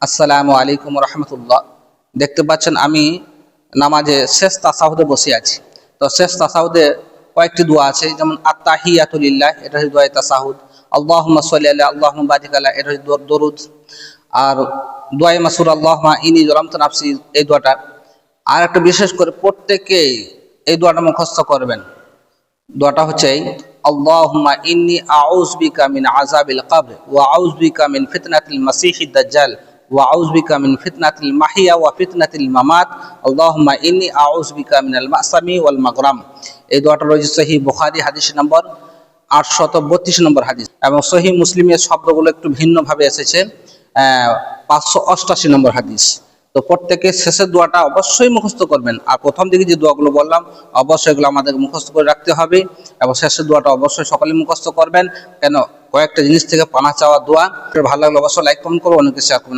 আসসালামু আলাইকুম রহমতুল্লাহ। দেখতে পাচ্ছেন আমি নামাজে শেষ তাসাহুদে বসে আছি। তো শেষ তাসাহুদে কয়েকটি দোয়া আছে, যেমন আত্তাহিয়াতু লিল্লাহ, এটা হচ্ছে দোয়া তাসাহুদ। আল্লাহুম্মা সাল্লি আলা আল্লাহুম্মা বারিক আলা, এটা হচ্ছে দরুদ। আর দোয়ায়ে মাসুর আল্লাহুম্মা ইন্নী যালামতু নাফসি, এই দোয়াটা। আর একটা বিশেষ করে প্রত্যেকেই এই দোয়াটা মুখস্থ করবেন। দোয়াটা হচ্ছে আল্লাহুম্মা ইন্নী আউযু বিকা মিন আযাবিল কবর ওয়া আউযু বিকা মিন ফিতনাতিল মাসিহিদ দাজ্জাল ওয়া আউযু বিকা মিন ফিতনাতিল মাহিয়া ওয়া ফিতনাতিল মামাত আল্লাহুম্মা ইন্নী আউযু বিকা মিনাল মাসামি ওয়াল মাগরাম। এই দোয়াটা রয়েছে সহিহ বুখারী হাদিস নম্বর 832 নম্বর হাদিস, এবং সহিহ মুসলিমের শব্দগুলো একটু ভিন্নভাবে এসেছে 588 নম্বর হাদিস। তো প্রত্যেকে শেষের দোয়াটা অবশ্যই মুখস্থ করবেন, আর প্রথম দিকে যে দোয়াগুলো বললাম অবশ্যই এগুলো আমাদের মুখস্থ করে রাখতে হবে, এবং শেষের দোয়াটা অবশ্যই সকলে মুখস্থ করবেন। কেন, কয়েকটা জিনিস থেকে পানা চাওয়া দোয়া। ভালো লাগলে অবশ্যই লাইক কমেন্ট করবো, অনেকে শেয়ার করবেন।